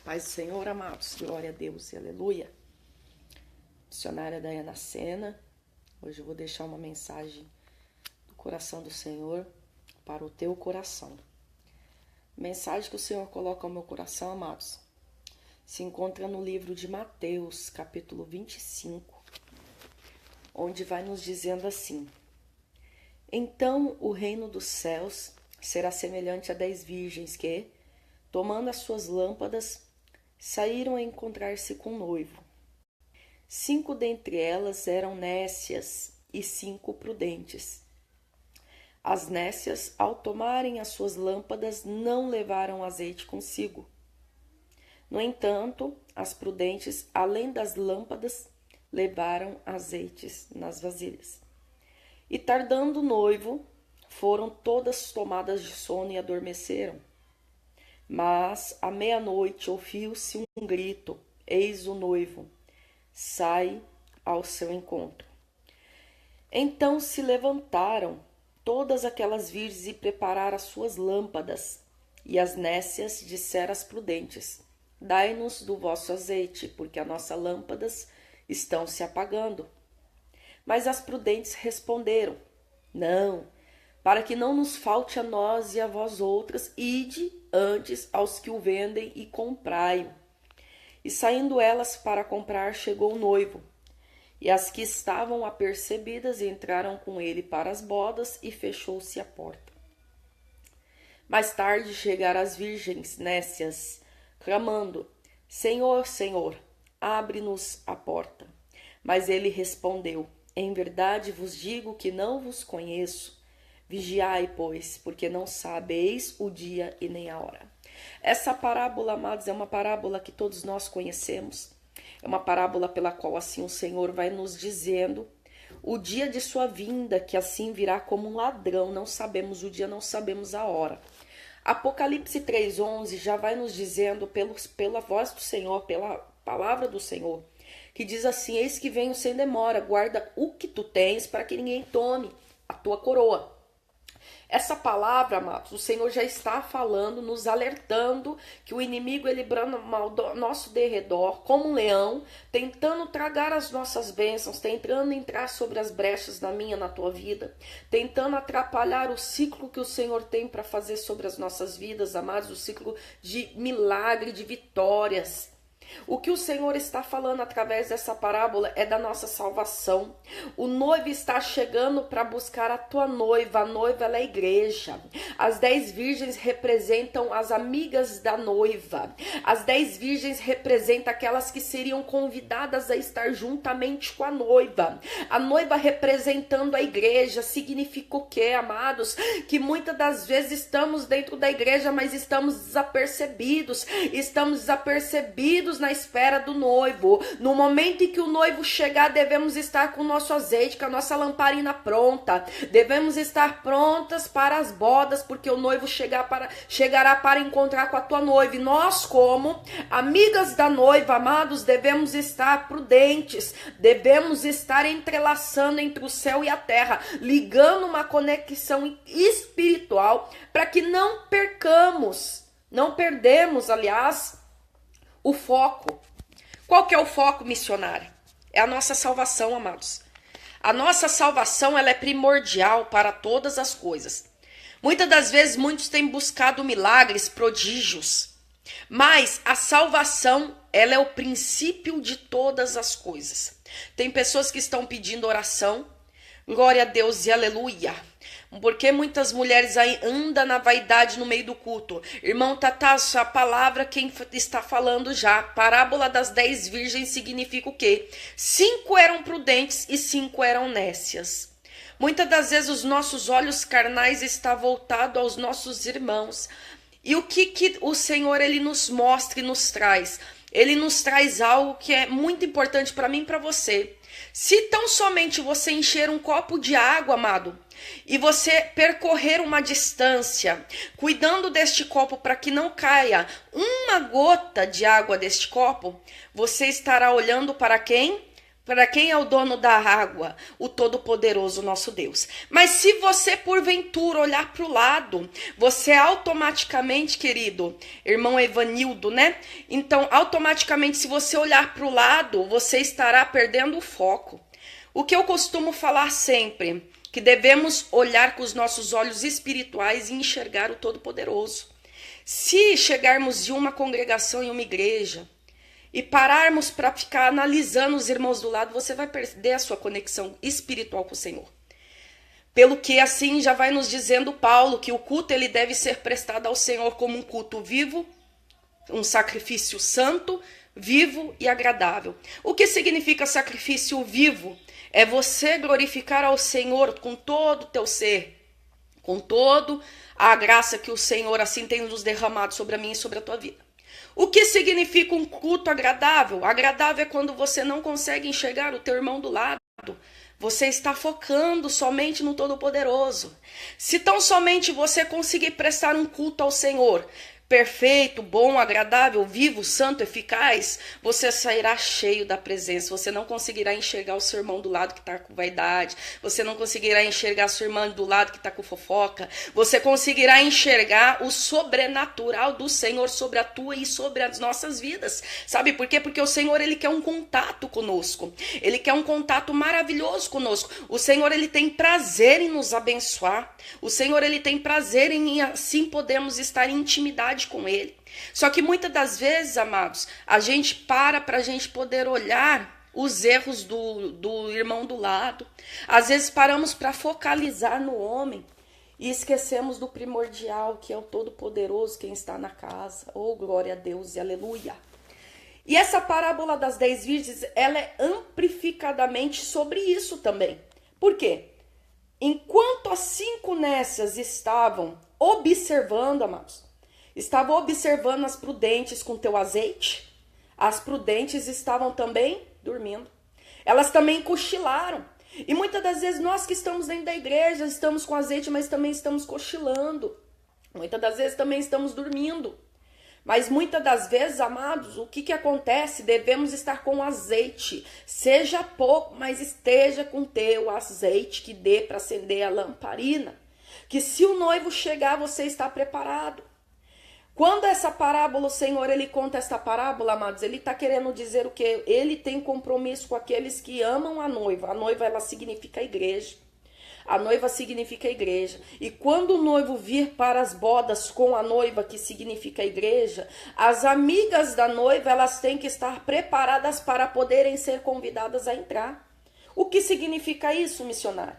Paz do Senhor, amados, glória a Deus e aleluia. Missionária Dayana Sena, hoje eu vou deixar uma mensagem do coração do Senhor para o teu coração. Mensagem que o Senhor coloca ao meu coração, amados, se encontra no livro de Mateus, capítulo 25, onde vai nos dizendo assim: Então o reino dos céus será semelhante a 10 virgens que, tomando as suas lâmpadas, saíram a encontrar-se com o noivo. 5 dentre elas eram nécias e 5 prudentes. As nécias, ao tomarem as suas lâmpadas, não levaram azeite consigo. No entanto, as prudentes, além das lâmpadas, levaram azeites nas vasilhas. E tardando o noivo, foram todas tomadas de sono e adormeceram. Mas à meia-noite ouviu-se um grito: eis o noivo, sai ao seu encontro. Então se levantaram todas aquelas virgens e prepararam as suas lâmpadas. E as nécias disseram às prudentes: dai-nos do vosso azeite, porque as nossas lâmpadas estão se apagando. Mas as prudentes responderam: não, para que não nos falte a nós e a vós outras, ide antes aos que o vendem e comprai-o. E saindo elas para comprar, chegou o noivo. E as que estavam apercebidas entraram com ele para as bodas e fechou-se a porta. Mais tarde chegaram as virgens nécias, clamando: Senhor, Senhor, abre-nos a porta. Mas ele respondeu: em verdade vos digo que não vos conheço. Vigiai, pois, porque não sabeis o dia e nem a hora. Essa parábola, amados, é uma parábola que todos nós conhecemos. É uma parábola pela qual assim o Senhor vai nos dizendo o dia de sua vinda, que assim virá como um ladrão. Não sabemos o dia, não sabemos a hora. Apocalipse 3:11 já vai nos dizendo pela voz do Senhor, pela palavra do Senhor, que diz assim: eis que venho sem demora, guarda o que tu tens para que ninguém tome a tua coroa. Essa palavra, amados, o Senhor já está falando, nos alertando que o inimigo ele brama ao nosso derredor como um leão, tentando tragar as nossas bênçãos, tentando entrar sobre as brechas na minha, na tua vida, tentando atrapalhar o ciclo que o Senhor tem para fazer sobre as nossas vidas, amados, o ciclo de milagre, de vitórias. O que o Senhor está falando através dessa parábola é da nossa salvação. O noivo está chegando para buscar a tua noiva. A noiva ela é a igreja. As 10 virgens representam as amigas da noiva. As 10 virgens representam aquelas que seriam convidadas a estar juntamente com a noiva. A noiva representando a igreja significa o quê, amados? Que muitas das vezes estamos dentro da igreja, mas estamos desapercebidos. Estamos desapercebidos na espera do noivo. No momento em que o noivo chegar, devemos estar com o nosso azeite, com a nossa lamparina pronta. Devemos estar prontas para as bodas, porque o noivo chegará para encontrar com a tua noiva. E nós, como amigas da noiva, amados, devemos estar prudentes. Devemos estar entrelaçando entre o céu e a terra, ligando uma conexão espiritual para que não perdemos, aliás, o foco. Qual que é o foco, missionária? É a nossa salvação, amados. A nossa salvação ela é primordial para todas as coisas. Muitas das vezes, muitos têm buscado milagres, prodígios. Mas a salvação, ela é o princípio de todas as coisas. Tem pessoas que estão pedindo oração. Glória a Deus e aleluia. Porque muitas mulheres aí andam na vaidade no meio do culto. Irmão Tataço, a palavra quem está falando já. Parábola das 10 virgens significa o quê? 5 eram prudentes e 5 eram nécias. Muitas das vezes os nossos olhos carnais estão voltados aos nossos irmãos. E o que o Senhor ele nos mostra e nos traz? Ele nos traz algo que é muito importante para mim e para você. Se tão somente você encher um copo de água, amado, e você percorrer uma distância, cuidando deste copo para que não caia uma gota de água deste copo, você estará olhando para quem? Para quem é o dono da água? O Todo-Poderoso, nosso Deus. Mas se você, porventura, olhar para o lado, você automaticamente, querido, irmão Evanildo, né? Então, automaticamente, se você olhar para o lado, você estará perdendo o foco. O que eu costumo falar sempre, que devemos olhar com os nossos olhos espirituais e enxergar o Todo-Poderoso. Se chegarmos de uma congregação em uma igreja, e pararmos para ficar analisando os irmãos do lado, você vai perder a sua conexão espiritual com o Senhor. Pelo que assim já vai nos dizendo Paulo, que o culto ele deve ser prestado ao Senhor como um culto vivo, um sacrifício santo, vivo e agradável. O que significa sacrifício vivo? É você glorificar ao Senhor com todo o teu ser, com toda a graça que o Senhor assim tem nos derramado sobre a minha e sobre a tua vida. O que significa um culto agradável? Agradável é quando você não consegue enxergar o teu irmão do lado. Você está focando somente no Todo-Poderoso. Se tão somente você conseguir prestar um culto ao Senhor, perfeito, bom, agradável, vivo, santo, eficaz, você sairá cheio da presença. Você não conseguirá enxergar o seu irmão do lado que está com vaidade. Você não conseguirá enxergar a sua irmã do lado que está com fofoca. Você conseguirá enxergar o sobrenatural do Senhor sobre a tua e sobre as nossas vidas. Sabe por quê? Porque o Senhor, ele quer um contato conosco. Ele quer um contato maravilhoso conosco. O Senhor, ele tem prazer em nos abençoar. O Senhor, ele tem prazer em assim podemos estar em intimidade com ele. Só que muitas das vezes, amados, a gente para a gente poder olhar os erros do irmão do lado. Às vezes paramos para focalizar no homem e esquecemos do primordial, que é o Todo-Poderoso, quem está na casa. Oh, glória a Deus e aleluia. E essa parábola das 10 virgens, ela é amplificadamente sobre isso também. Por quê? Enquanto as 5 nécias estavam observando, amados, estavam observando as prudentes com teu azeite, as prudentes estavam também dormindo. Elas também cochilaram. E muitas das vezes nós que estamos dentro da igreja, estamos com azeite, mas também estamos cochilando. Muitas das vezes também estamos dormindo. Mas muitas das vezes, amados, o que acontece? Devemos estar com azeite. Seja pouco, mas esteja com teu azeite que dê para acender a lamparina. Que se o noivo chegar, você está preparado. Quando essa parábola, o Senhor, ele conta essa parábola, amados, ele está querendo dizer o quê? Ele tem compromisso com aqueles que amam a noiva. A noiva, ela significa igreja. A noiva significa igreja. E quando o noivo vir para as bodas com a noiva, que significa igreja, as amigas da noiva, elas têm que estar preparadas para poderem ser convidadas a entrar. O que significa isso, missionário?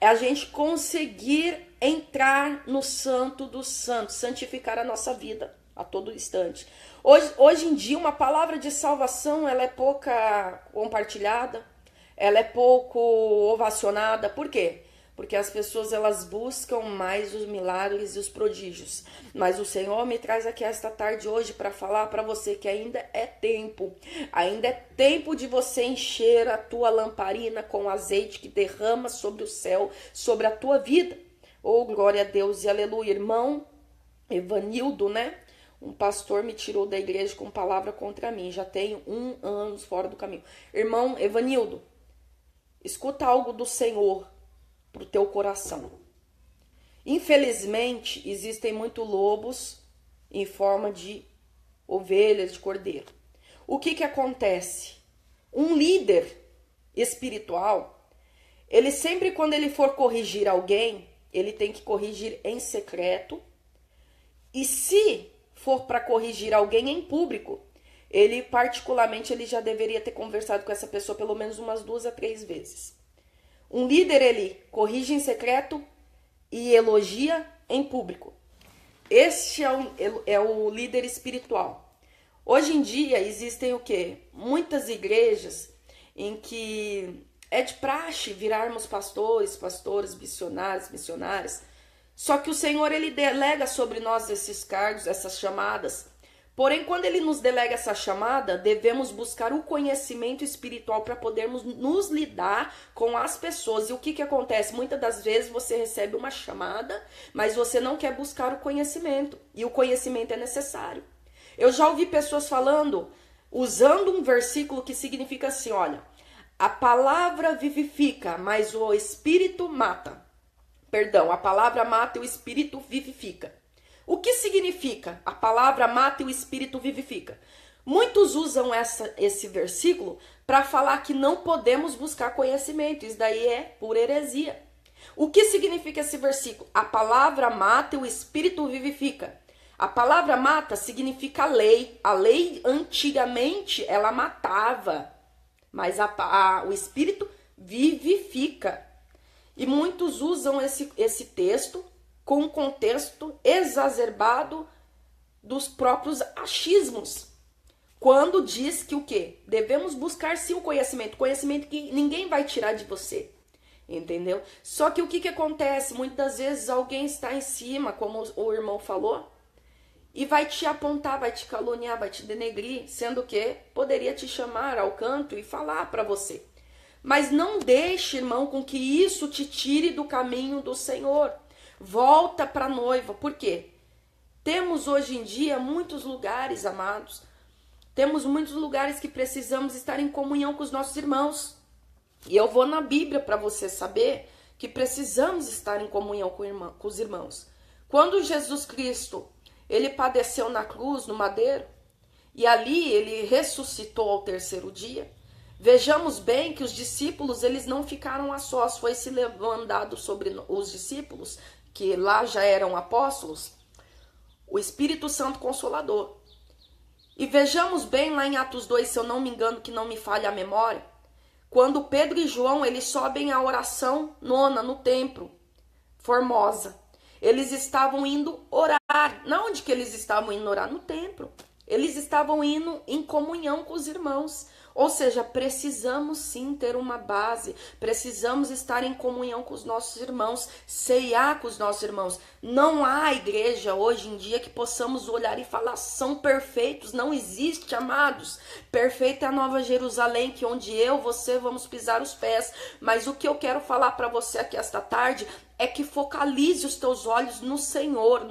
É a gente conseguir entrar no santo dos santos, santificar a nossa vida a todo instante. Hoje em dia, uma palavra de salvação, ela é pouca compartilhada, ela é pouco ovacionada. Por quê? Porque as pessoas, elas buscam mais os milagres e os prodígios. Mas o Senhor me traz aqui esta tarde hoje para falar para você que ainda é tempo. Ainda é tempo de você encher a tua lamparina com azeite que derrama sobre o céu, sobre a tua vida. Oh, glória a Deus e aleluia. Irmão Evanildo, né? Um pastor me tirou da igreja com palavra contra mim. Já tenho 1 ano fora do caminho. Irmão Evanildo, escuta algo do Senhor para o teu coração. Infelizmente, existem muitos lobos em forma de ovelhas, de cordeiro. O que acontece? Um líder espiritual, ele sempre, quando ele for corrigir alguém, ele tem que corrigir em secreto. E se for para corrigir alguém em público, ele particularmente ele já deveria ter conversado com essa pessoa pelo menos umas 2 a 3 vezes. Um líder, ele corrige em secreto e elogia em público. Este é o líder espiritual. Hoje em dia existem o quê? Muitas igrejas em que é de praxe virarmos pastores, missionários, missionárias. Só que o Senhor, ele delega sobre nós esses cargos, essas chamadas. Porém, quando ele nos delega essa chamada, devemos buscar o conhecimento espiritual para podermos nos lidar com as pessoas. E o que acontece? Muitas das vezes você recebe uma chamada, mas você não quer buscar o conhecimento. E o conhecimento é necessário. Eu já ouvi pessoas falando, usando um versículo que significa assim, olha, A palavra vivifica, mas o espírito mata. Perdão, a palavra mata e o espírito vivifica. O que significa a palavra mata e o espírito vivifica? Muitos usam esse versículo para falar que não podemos buscar conhecimento. Isso daí é pura heresia. O que significa esse versículo? A palavra mata e o espírito vivifica. A palavra mata significa lei. A lei antigamente ela matava, mas o espírito vivifica. E muitos usam esse texto com um contexto exacerbado dos próprios achismos. Quando diz que o quê? Devemos buscar sim o conhecimento. Conhecimento que ninguém vai tirar de você. Entendeu? Só que o que acontece? Muitas vezes alguém está em cima, como o irmão falou, e vai te apontar, vai te caluniar, vai te denegrir, sendo que poderia te chamar ao canto e falar para você. Mas não deixe, irmão, com que isso te tire do caminho do Senhor. Volta para a noiva. Por quê? Temos hoje em dia muitos lugares, amados. Temos muitos lugares que precisamos estar em comunhão com os nossos irmãos. E eu vou na Bíblia para você saber que precisamos estar em comunhão com os irmãos. Quando Jesus Cristo, ele padeceu na cruz, no madeiro, e ali ele ressuscitou ao terceiro dia, vejamos bem que os discípulos, eles não ficaram a sós, foi-se levantado sobre os discípulos, que lá já eram apóstolos, o Espírito Santo Consolador. E vejamos bem lá em Atos 2, se eu não me engano, que não me falha a memória, quando Pedro e João, eles sobem a oração nona no templo, Formosa. Eles estavam indo orar. Na onde que eles estavam indo orar? No templo. Eles estavam indo em comunhão com os irmãos. Ou seja, precisamos sim ter uma base, precisamos estar em comunhão com os nossos irmãos, ceiar com os nossos irmãos. Não há igreja hoje em dia que possamos olhar e falar, são perfeitos, não existe, amados. Perfeita é a Nova Jerusalém, que onde eu, você, vamos pisar os pés. Mas o que eu quero falar para você aqui esta tarde é que focalize os teus olhos no Senhor,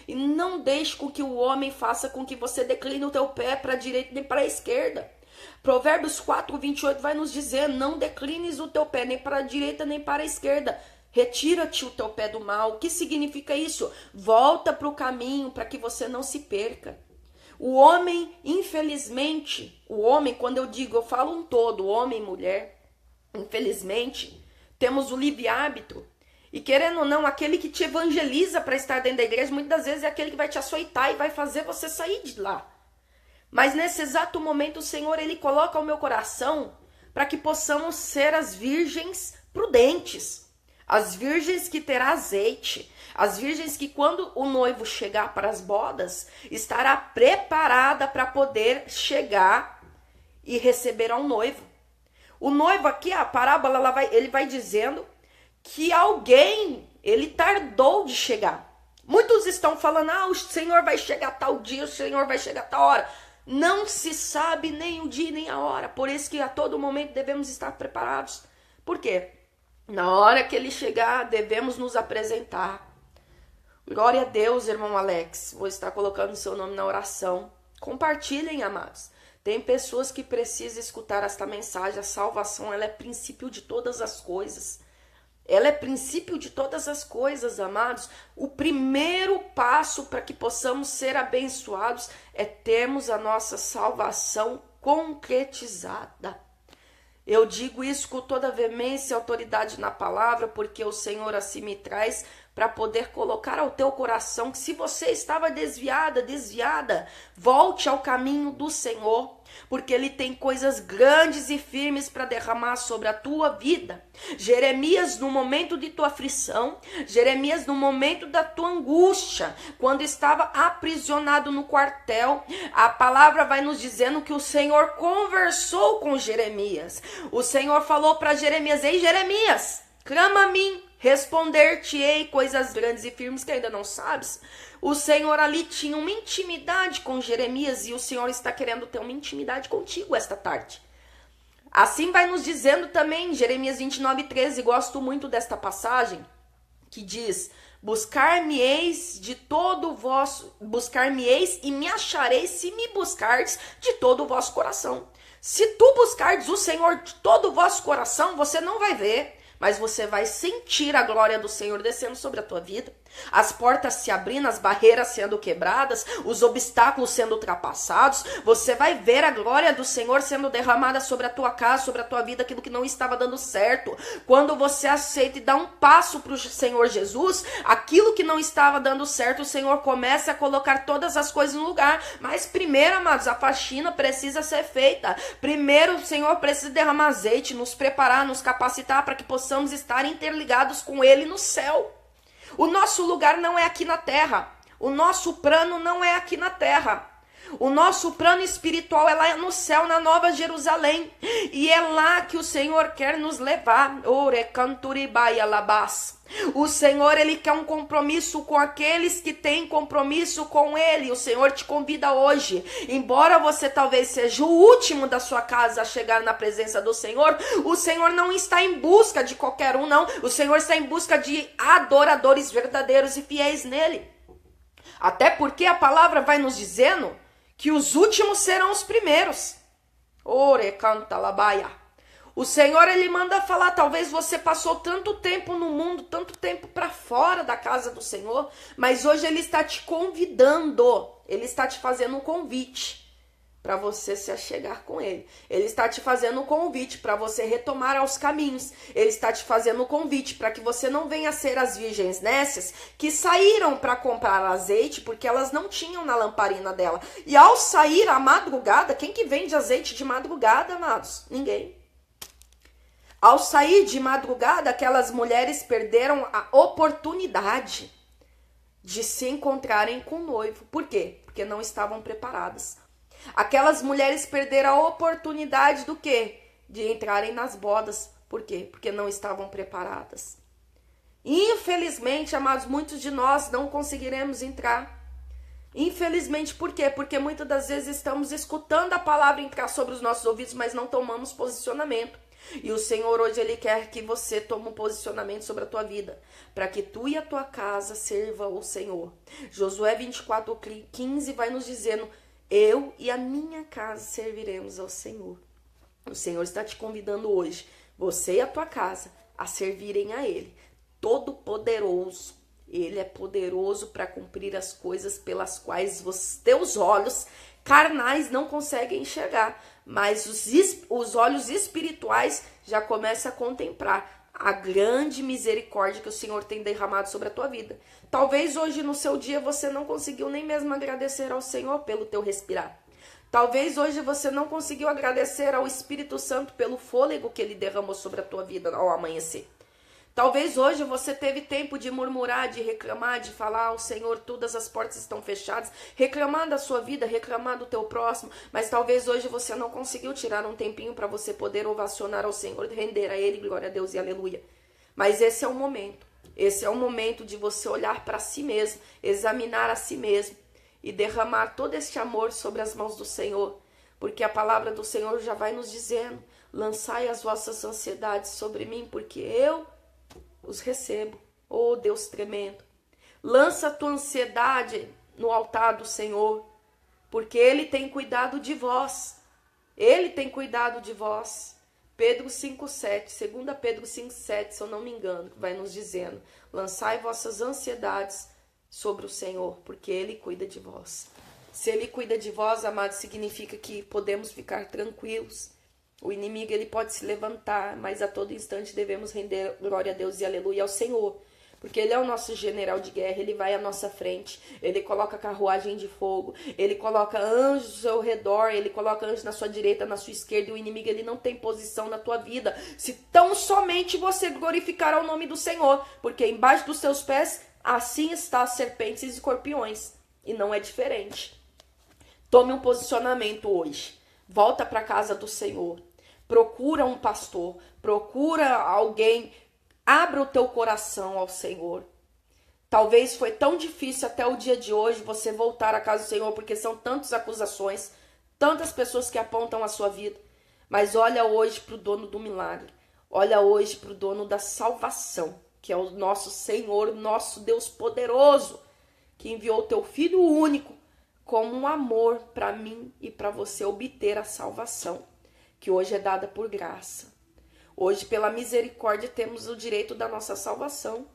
e não deixe com que o homem faça com que você decline o teu pé para a direita nem para a esquerda. Provérbios 4:28 vai nos dizer, não declines o teu pé nem para a direita nem para a esquerda. Retira-te o teu pé do mal. O que significa isso? Volta para o caminho para que você não se perca. O homem, infelizmente, quando eu digo, eu falo um todo, homem e mulher, infelizmente, temos o livre-árbitro. E querendo ou não, aquele que te evangeliza para estar dentro da igreja, muitas vezes é aquele que vai te açoitar e vai fazer você sair de lá. Mas nesse exato momento o Senhor, ele coloca ao meu coração para que possamos ser as virgens prudentes, as virgens que terá azeite, as virgens que quando o noivo chegar para as bodas, estará preparada para poder chegar e receber ao noivo. O noivo aqui, a parábola, ele vai dizendo que alguém, ele tardou de chegar. Muitos estão falando, o Senhor vai chegar tal dia, o Senhor vai chegar tal hora. Não se sabe nem o dia nem a hora, por isso que a todo momento devemos estar preparados. Por quê? Na hora que ele chegar, devemos nos apresentar. Glória a Deus, irmão Alex, vou estar colocando o seu nome na oração. Compartilhem, amados. Tem pessoas que precisam escutar esta mensagem, a salvação, ela é princípio de todas as coisas. Ela é princípio de todas as coisas, amados. O primeiro passo para que possamos ser abençoados é termos a nossa salvação concretizada. Eu digo isso com toda veemência e autoridade na palavra, porque o Senhor assim me traz para poder colocar ao teu coração que se você estava desviada, volte ao caminho do Senhor, porque Ele tem coisas grandes e firmes para derramar sobre a tua vida. Jeremias, no momento de tua aflição, Jeremias, no momento da tua angústia, quando estava aprisionado no quartel, a palavra vai nos dizendo que o Senhor conversou com Jeremias. O Senhor falou para Jeremias, ei Jeremias, clama a mim, responder-te-ei coisas grandes e firmes que ainda não sabes. O Senhor ali tinha uma intimidade com Jeremias e o Senhor está querendo ter uma intimidade contigo esta tarde. Assim vai nos dizendo também, Jeremias 29:13, gosto muito desta passagem, que diz, buscar-me-eis e me achareis se me buscardes de todo o vosso coração. Se tu buscardes o Senhor de todo o vosso coração, você não vai ver, mas você vai sentir a glória do Senhor descendo sobre a tua vida. As portas se abrindo, as barreiras sendo quebradas, os obstáculos sendo ultrapassados. Você vai ver a glória do Senhor sendo derramada sobre a tua casa, sobre a tua vida, aquilo que não estava dando certo. Quando você aceita e dá um passo para o Senhor Jesus, aquilo que não estava dando certo, o Senhor começa a colocar todas as coisas no lugar. Mas primeiro, amados, a faxina precisa ser feita. Primeiro, o Senhor precisa derramar azeite, nos preparar, nos capacitar para que possamos estar interligados com Ele no céu. O nosso lugar não é aqui na terra. O nosso plano não é aqui na terra. O nosso plano espiritual é lá no céu, na Nova Jerusalém. E é lá que o Senhor quer nos levar. O Senhor, Ele quer um compromisso com aqueles que têm compromisso com Ele. O Senhor te convida hoje. Embora você talvez seja o último da sua casa a chegar na presença do Senhor, o Senhor não está em busca de qualquer um, não. O Senhor está em busca de adoradores verdadeiros e fiéis nele. Até porque a palavra vai nos dizendo que os últimos serão os primeiros. Ore canta labaia. O Senhor, Ele manda falar, talvez você passou tanto tempo no mundo, tanto tempo para fora da casa do Senhor, mas hoje Ele está te convidando, Ele está te fazendo um convite para você se achegar com Ele. Ele está te fazendo um convite para você retomar aos caminhos. Ele está te fazendo um convite para que você não venha ser as virgens nécias que saíram para comprar azeite porque elas não tinham na lamparina dela. E ao sair à madrugada, quem que vende azeite de madrugada, amados? Ninguém. Ao sair de madrugada, aquelas mulheres perderam a oportunidade de se encontrarem com o noivo. Por quê? Porque não estavam preparadas. Aquelas mulheres perderam a oportunidade do quê? De entrarem nas bodas. Por quê? Porque não estavam preparadas. Infelizmente, amados, muitos de nós não conseguiremos entrar. Infelizmente, por quê? Porque muitas das vezes estamos escutando a palavra entrar sobre os nossos ouvidos, mas não tomamos posicionamento. E o Senhor hoje, Ele quer que você tome um posicionamento sobre a tua vida, para que tu e a tua casa sirva o Senhor. Josué 24:15 vai nos dizendo: eu e a minha casa serviremos ao Senhor. O Senhor está te convidando hoje, você e a tua casa, a servirem a Ele. Todo-poderoso. Ele é poderoso para cumprir as coisas pelas quais os teus olhos carnais não conseguem enxergar. Mas os olhos espirituais já começam a contemplar a grande misericórdia que o Senhor tem derramado sobre a tua vida. Talvez hoje no seu dia você não conseguiu nem mesmo agradecer ao Senhor pelo teu respirar. Talvez hoje você não conseguiu agradecer ao Espírito Santo pelo fôlego que Ele derramou sobre a tua vida ao amanhecer. Talvez hoje você teve tempo de murmurar, de reclamar, de falar ao Senhor, todas as portas estão fechadas, reclamar da sua vida, reclamar do teu próximo, mas talvez hoje você não conseguiu tirar um tempinho para você poder ovacionar ao Senhor, render a Ele, glória a Deus e aleluia. Mas esse é o momento de você olhar para si mesmo, examinar a si mesmo e derramar todo este amor sobre as mãos do Senhor, porque a palavra do Senhor já vai nos dizendo: lançai as vossas ansiedades sobre mim, porque eu os recebo. Oh, Deus tremendo. Lança a tua ansiedade no altar do Senhor, porque Ele tem cuidado de vós. Ele tem cuidado de vós. Pedro 5,7, 2 Pedro 5,7, se eu não me engano, vai nos dizendo: lançai vossas ansiedades sobre o Senhor, porque Ele cuida de vós. Se Ele cuida de vós, amados, significa que podemos ficar tranquilos. O inimigo, ele pode se levantar, mas a todo instante devemos render glória a Deus e aleluia ao Senhor. Porque Ele é o nosso general de guerra, Ele vai à nossa frente, Ele coloca carruagem de fogo, Ele coloca anjos ao redor, Ele coloca anjos na sua direita, na sua esquerda, e o inimigo, ele não tem posição na tua vida, se tão somente você glorificar o nome do Senhor, porque embaixo dos seus pés, assim está serpentes e escorpiões, e não é diferente. Tome um posicionamento hoje. Volta para a casa do Senhor, procura um pastor, procura alguém, abra o teu coração ao Senhor. Talvez foi tão difícil até o dia de hoje você voltar à casa do Senhor, porque são tantas acusações, tantas pessoas que apontam a sua vida. Mas olha hoje para o dono do milagre, olha hoje para o dono da salvação, que é o nosso Senhor, nosso Deus poderoso, que enviou o teu Filho único como um amor para mim e para você obter a salvação. que hoje é dada por graça. Hoje, pela misericórdia, temos o direito da nossa salvação.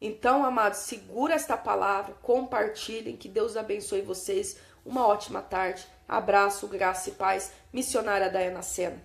Então, amados, segura esta palavra, compartilhem, que Deus abençoe vocês. Uma ótima tarde. Abraço, graça e paz. Missionária Dayana Sena.